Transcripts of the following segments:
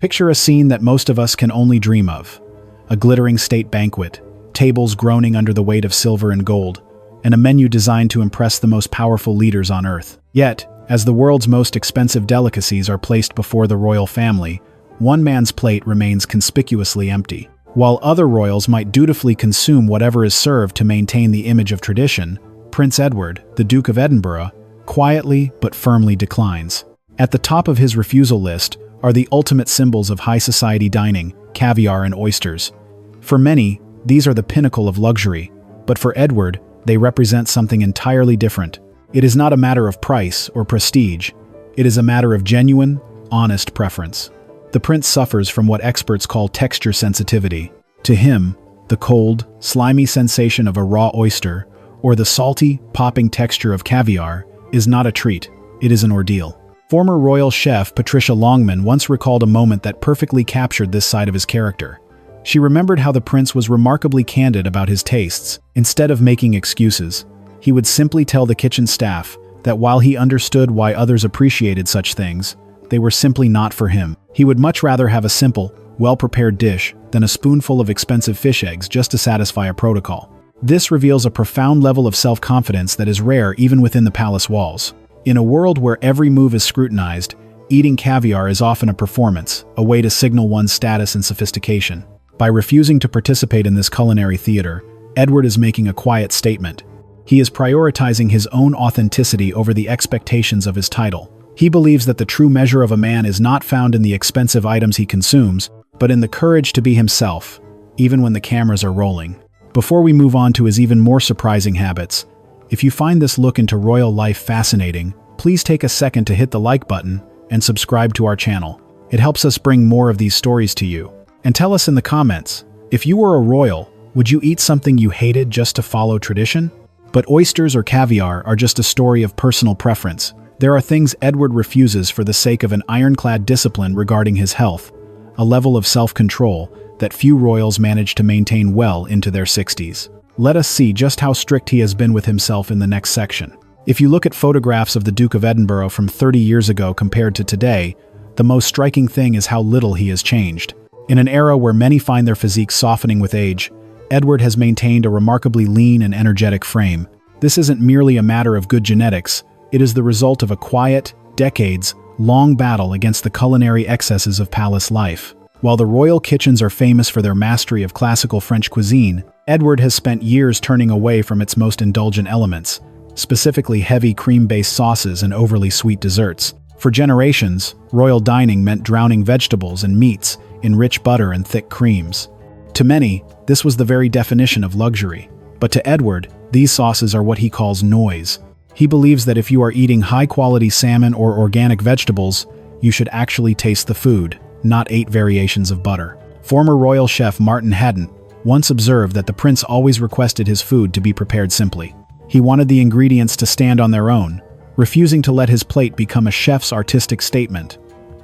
Picture a scene that most of us can only dream of. A glittering state banquet, tables groaning under the weight of silver and gold, and a menu designed to impress the most powerful leaders on earth. Yet, as the world's most expensive delicacies are placed before the royal family, one man's plate remains conspicuously empty. While other royals might dutifully consume whatever is served to maintain the image of tradition, Prince Edward, the Duke of Edinburgh, quietly but firmly declines. At the top of his refusal list are the ultimate symbols of high society dining, caviar and oysters. For many, these are the pinnacle of luxury, but for Edward, they represent something entirely different. It is not a matter of price or prestige. It is a matter of genuine, honest preference. The prince suffers from what experts call texture sensitivity. To him, the cold, slimy sensation of a raw oyster or the salty, popping texture of caviar is not a treat, it is an ordeal. Former royal chef Patricia Longman once recalled a moment that perfectly captured this side of his character. She remembered how the prince was remarkably candid about his tastes. Instead of making excuses, he would simply tell the kitchen staff that while he understood why others appreciated such things, they were simply not for him. He would much rather have a simple, well-prepared dish than a spoonful of expensive fish eggs just to satisfy a protocol. This reveals a profound level of self-confidence that is rare even within the palace walls. In a world where every move is scrutinized, eating caviar is often a performance, a way to signal one's status and sophistication. By refusing to participate in this culinary theater, Edward is making a quiet statement. He is prioritizing his own authenticity over the expectations of his title. He believes that the true measure of a man is not found in the expensive items he consumes, but in the courage to be himself, even when the cameras are rolling. Before we move on to his even more surprising habits, if you find this look into royal life fascinating, please take a second to hit the like button and subscribe to our channel. It helps us bring more of these stories to you. And tell us in the comments, if you were a royal, would you eat something you hated just to follow tradition? But oysters or caviar are just a story of personal preference. There are things Edward refuses for the sake of an ironclad discipline regarding his health, a level of self-control that few royals manage to maintain well into their 60s. Let us see just how strict he has been with himself in the next section. If you look at photographs of the Duke of Edinburgh from 30 years ago compared to today, the most striking thing is how little he has changed. In an era where many find their physiques softening with age, Edward has maintained a remarkably lean and energetic frame. This isn't merely a matter of good genetics, it is the result of a quiet, decades-long battle against the culinary excesses of palace life. While the royal kitchens are famous for their mastery of classical French cuisine, Edward has spent years turning away from its most indulgent elements, specifically heavy cream-based sauces and overly sweet desserts. For generations, royal dining meant drowning vegetables and meats in rich butter and thick creams. To many, this was the very definition of luxury. But to Edward, these sauces are what he calls noise. He believes that if you are eating high-quality salmon or organic vegetables, you should actually taste the food, not 8 variations of butter. Former royal chef Martin Haddon once observed that the prince always requested his food to be prepared simply. He wanted the ingredients to stand on their own, refusing to let his plate become a chef's artistic statement.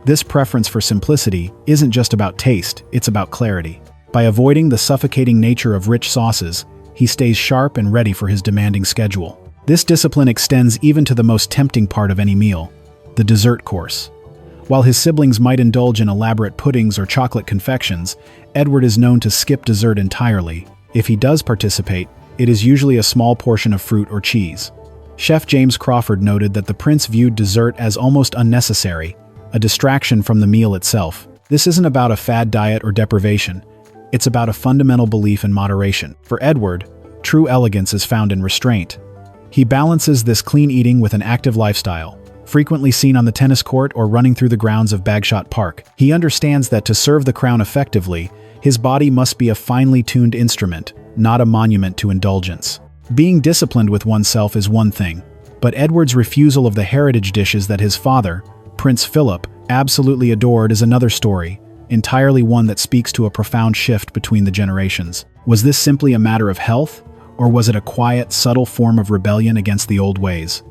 This preference for simplicity isn't just about taste, it's about clarity. By avoiding the suffocating nature of rich sauces, he stays sharp and ready for his demanding schedule. This discipline extends even to the most tempting part of any meal, the dessert course. While his siblings might indulge in elaborate puddings or chocolate confections, Edward is known to skip dessert entirely. If he does participate, it is usually a small portion of fruit or cheese. Chef James Crawford noted that the prince viewed dessert as almost unnecessary, a distraction from the meal itself. This isn't about a fad diet or deprivation. It's about a fundamental belief in moderation. For Edward, true elegance is found in restraint. He balances this clean eating with an active lifestyle, frequently seen on the tennis court or running through the grounds of Bagshot Park. He understands that to serve the crown effectively, his body must be a finely tuned instrument, not a monument to indulgence. Being disciplined with oneself is one thing, but Edward's refusal of the heritage dishes that his father, Prince Philip, absolutely adored is another story, entirely one that speaks to a profound shift between the generations. Was this simply a matter of health, or was it a quiet, subtle form of rebellion against the old ways?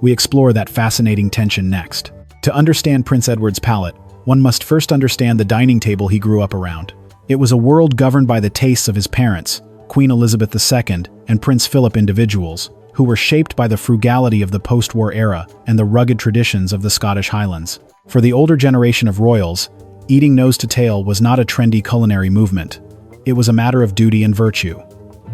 We explore that fascinating tension next. To understand Prince Edward's palate, one must first understand the dining table he grew up around. It was a world governed by the tastes of his parents, Queen Elizabeth II and Prince Philip individuals, who were shaped by the frugality of the post-war era and the rugged traditions of the Scottish Highlands. For the older generation of royals, Eating nose to tail was not a trendy culinary movement. It was a matter of duty and virtue.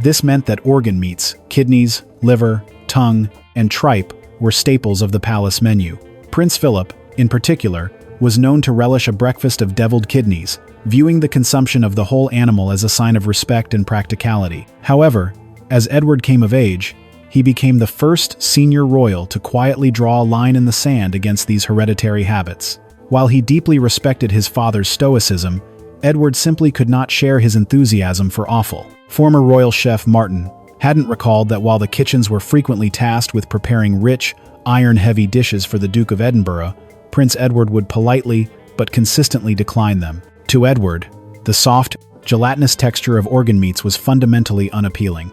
This meant that organ meats, kidneys, liver, tongue, and tripe were staples of the palace menu. Prince Philip, in particular, was known to relish a breakfast of deviled kidneys, viewing the consumption of the whole animal as a sign of respect and practicality. However, as Edward came of age, he became the first senior royal to quietly draw a line in the sand against these hereditary habits. While he deeply respected his father's stoicism, Edward simply could not share his enthusiasm for offal. Former royal chef Martin hadn't recalled that while the kitchens were frequently tasked with preparing rich, iron-heavy dishes for the Duke of Edinburgh, Prince Edward would politely but consistently decline them. To Edward, the soft, gelatinous texture of organ meats was fundamentally unappealing.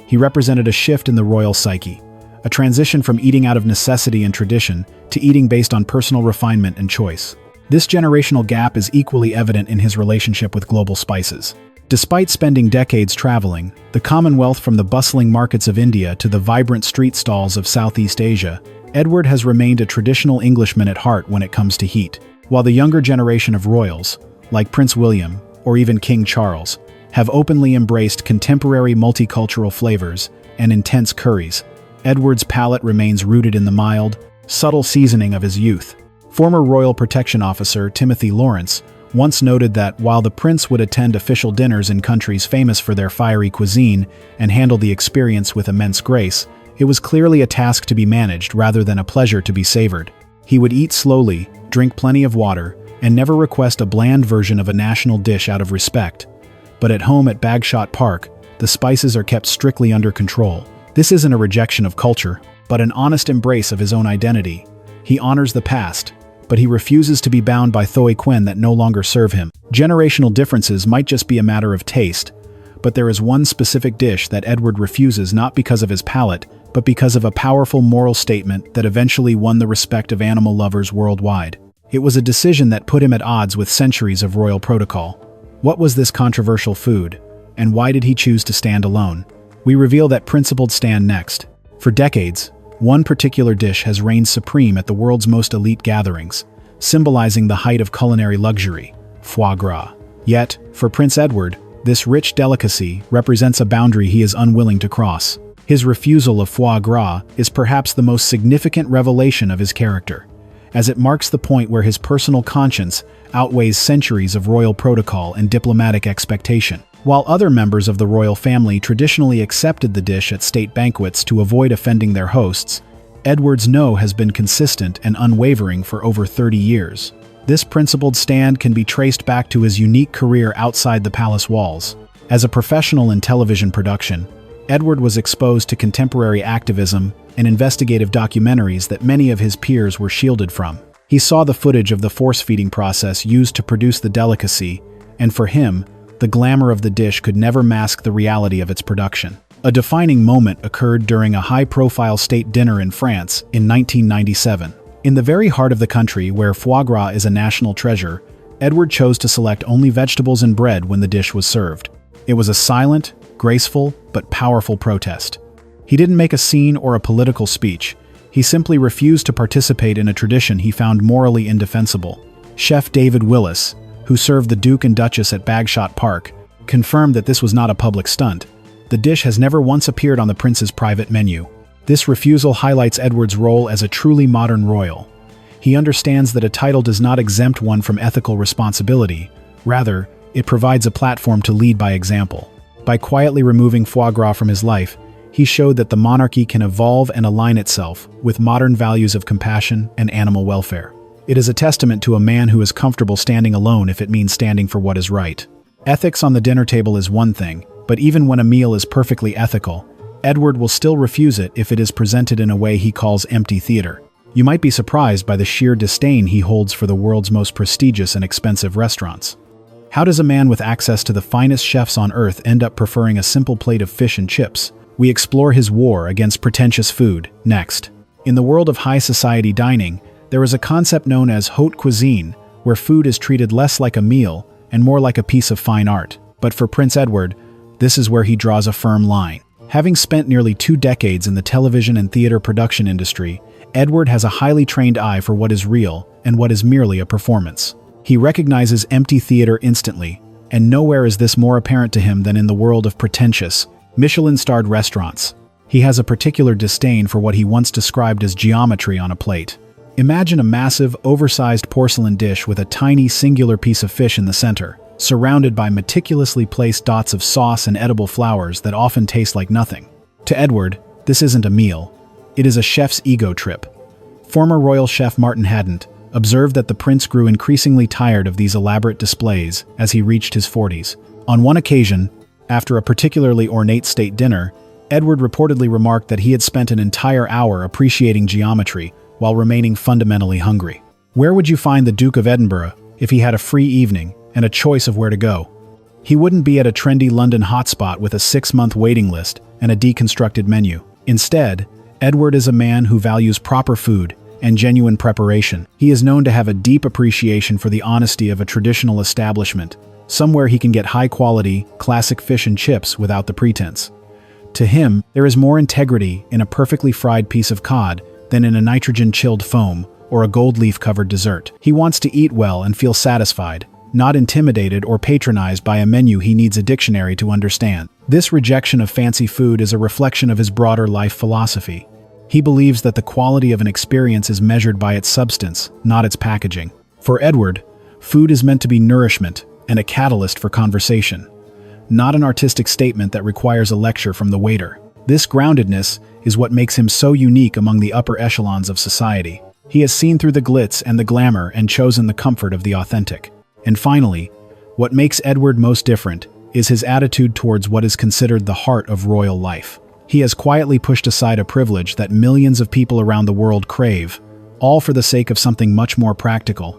He represented a shift in the royal psyche, a transition from eating out of necessity and tradition to eating based on personal refinement and choice. This generational gap is equally evident in his relationship with global spices. Despite spending decades traveling, the Commonwealth from the bustling markets of India to the vibrant street stalls of Southeast Asia, Edward has remained a traditional Englishman at heart when it comes to heat. While the younger generation of royals, like Prince William or even King Charles, have openly embraced contemporary multicultural flavors and intense curries, Edward's palate remains rooted in the mild, subtle seasoning of his youth. Former Royal Protection Officer Timothy Lawrence once noted that while the prince would attend official dinners in countries famous for their fiery cuisine and handle the experience with immense grace, it was clearly a task to be managed rather than a pleasure to be savored. He would eat slowly, drink plenty of water, and never request a bland version of a national dish out of respect. But at home at Bagshot Park, the spices are kept strictly under control. This isn't a rejection of culture, but an honest embrace of his own identity. He honors the past, but he refuses to be bound by Quinn that no longer serve him. Generational differences might just be a matter of taste, but there is one specific dish that Edward refuses not because of his palate, but because of a powerful moral statement that eventually won the respect of animal lovers worldwide. It was a decision that put him at odds with centuries of royal protocol. What was this controversial food, and why did he choose to stand alone? We reveal that principled stand next. For decades, one particular dish has reigned supreme at the world's most elite gatherings, symbolizing the height of culinary luxury: foie gras. Yet, for Prince Edward, this rich delicacy represents a boundary he is unwilling to cross. His refusal of foie gras is perhaps the most significant revelation of his character, as it marks the point where his personal conscience outweighs centuries of royal protocol and diplomatic expectation. While other members of the royal family traditionally accepted the dish at state banquets to avoid offending their hosts, Edward's no has been consistent and unwavering for over 30 years. This principled stand can be traced back to his unique career outside the palace walls. As a professional in television production, Edward was exposed to contemporary activism and investigative documentaries that many of his peers were shielded from. He saw the footage of the force-feeding process used to produce the delicacy, and for him, the glamour of the dish could never mask the reality of its production. A defining moment occurred during a high-profile state dinner in France in 1997. In the very heart of the country, where foie gras is a national treasure, Edward chose to select only vegetables and bread when the dish was served. It was a silent, graceful, but powerful protest. He didn't make a scene or a political speech. He simply refused to participate in a tradition he found morally indefensible. Chef David Willis, who served the Duke and Duchess at Bagshot Park, confirmed that this was not a public stunt. The dish has never once appeared on the prince's private menu. This refusal highlights Edward's role as a truly modern royal. He understands that a title does not exempt one from ethical responsibility. Rather, it provides a platform to lead by example. By quietly removing foie gras from his life, he showed that the monarchy can evolve and align itself with modern values of compassion and animal welfare. It is a testament to a man who is comfortable standing alone if it means standing for what is right. Ethics on the dinner table is one thing, but even when a meal is perfectly ethical, Edward will still refuse it if it is presented in a way he calls empty theater. You might be surprised by the sheer disdain he holds for the world's most prestigious and expensive restaurants. How does a man with access to the finest chefs on earth end up preferring a simple plate of fish and chips? We explore his war against pretentious food next. In the world of high society dining, there is a concept known as haute cuisine, where food is treated less like a meal and more like a piece of fine art. But for Prince Edward, this is where he draws a firm line. Having spent nearly 2 decades in the television and theater production industry, Edward has a highly trained eye for what is real and what is merely a performance. He recognizes empty theater instantly, and nowhere is this more apparent to him than in the world of pretentious, Michelin-starred restaurants. He has a particular disdain for what he once described as geometry on a plate. Imagine a massive, oversized porcelain dish with a tiny, singular piece of fish in the center, surrounded by meticulously placed dots of sauce and edible flowers that often taste like nothing. To Edward, this isn't a meal. It is a chef's ego trip. Former royal chef Martin Haddant observed that the prince grew increasingly tired of these elaborate displays as he reached his 40s. On one occasion, after a particularly ornate state dinner, Edward reportedly remarked that he had spent an entire hour appreciating geometry while remaining fundamentally hungry. Where would you find the Duke of Edinburgh if he had a free evening and a choice of where to go? He wouldn't be at a trendy London hotspot with a 6-month waiting list and a deconstructed menu. Instead, Edward is a man who values proper food and genuine preparation. He is known to have a deep appreciation for the honesty of a traditional establishment, somewhere he can get high-quality, classic fish and chips without the pretense. To him, there is more integrity in a perfectly fried piece of cod than in a nitrogen-chilled foam or a gold leaf-covered dessert. He wants to eat well and feel satisfied, not intimidated or patronized by a menu he needs a dictionary to understand. This rejection of fancy food is a reflection of his broader life philosophy. He believes that the quality of an experience is measured by its substance, not its packaging. For Edward, food is meant to be nourishment and a catalyst for conversation, not an artistic statement that requires a lecture from the waiter. This groundedness is what makes him so unique among the upper echelons of society. He has seen through the glitz and the glamour and chosen the comfort of the authentic. And finally, what makes Edward most different is his attitude towards what is considered the heart of royal life. He has quietly pushed aside a privilege that millions of people around the world crave, all for the sake of something much more practical: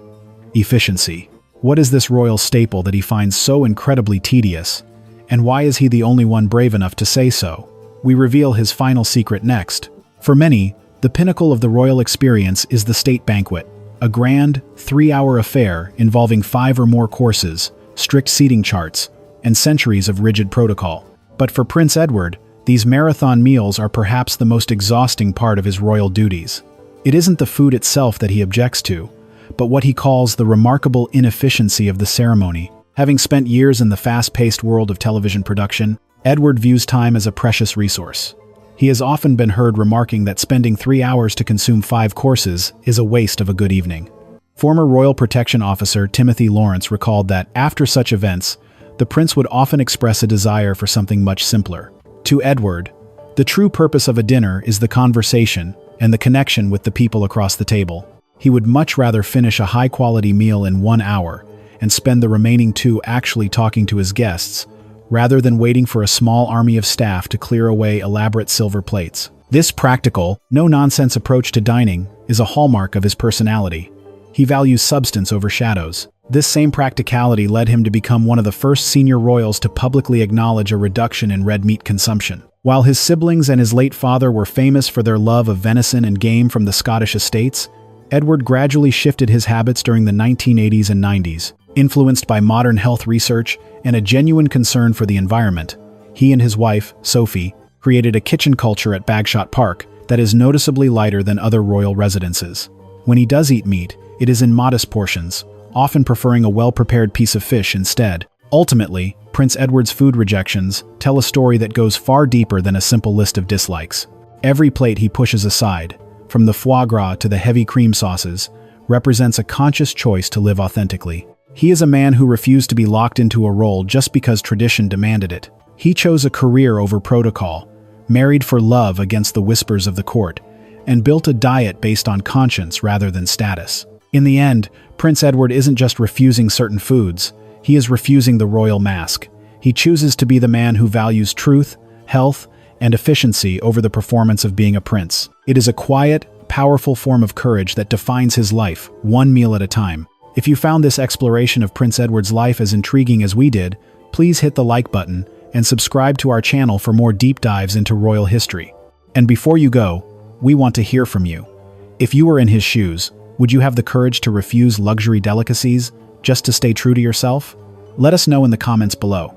efficiency. What is this royal staple that he finds so incredibly tedious? And why is he the only one brave enough to say so? We reveal his final secret next. For many, the pinnacle of the royal experience is the state banquet, a grand, 3-hour affair involving 5 or more courses, strict seating charts, and centuries of rigid protocol. But for Prince Edward, these marathon meals are perhaps the most exhausting part of his royal duties. It isn't the food itself that he objects to, but what he calls the remarkable inefficiency of the ceremony. Having spent years in the fast-paced world of television production, Edward views time as a precious resource. He has often been heard remarking that spending 3 hours to consume 5 courses is a waste of a good evening. Former Royal Protection Officer Timothy Lawrence recalled that after such events, the prince would often express a desire for something much simpler. To Edward, the true purpose of a dinner is the conversation and the connection with the people across the table. He would much rather finish a high-quality meal in 1 hour and spend the remaining 2 actually talking to his guests, rather than waiting for a small army of staff to clear away elaborate silver plates. This practical, no-nonsense approach to dining is a hallmark of his personality. He values substance over shadows. This same practicality led him to become one of the first senior royals to publicly acknowledge a reduction in red meat consumption. While his siblings and his late father were famous for their love of venison and game from the Scottish estates, Edward gradually shifted his habits during the 1980s and 90s. Influenced by modern health research and a genuine concern for the environment, he and his wife, Sophie, created a kitchen culture at Bagshot Park that is noticeably lighter than other royal residences. When he does eat meat, it is in modest portions, often preferring a well-prepared piece of fish instead. Ultimately, Prince Edward's food rejections tell a story that goes far deeper than a simple list of dislikes. Every plate he pushes aside, from the foie gras to the heavy cream sauces, represents a conscious choice to live authentically. He is a man who refused to be locked into a role just because tradition demanded it. He chose a career over protocol, married for love against the whispers of the court, and built a diet based on conscience rather than status. In the end, Prince Edward isn't just refusing certain foods, he is refusing the royal mask. He chooses to be the man who values truth, health, and efficiency over the performance of being a prince. It is a quiet, powerful form of courage that defines his life, one meal at a time. If you found this exploration of Prince Edward's life as intriguing as we did, please hit the like button and subscribe to our channel for more deep dives into royal history. And before you go, we want to hear from you. If you were in his shoes, would you have the courage to refuse luxury delicacies just to stay true to yourself? Let us know in the comments below.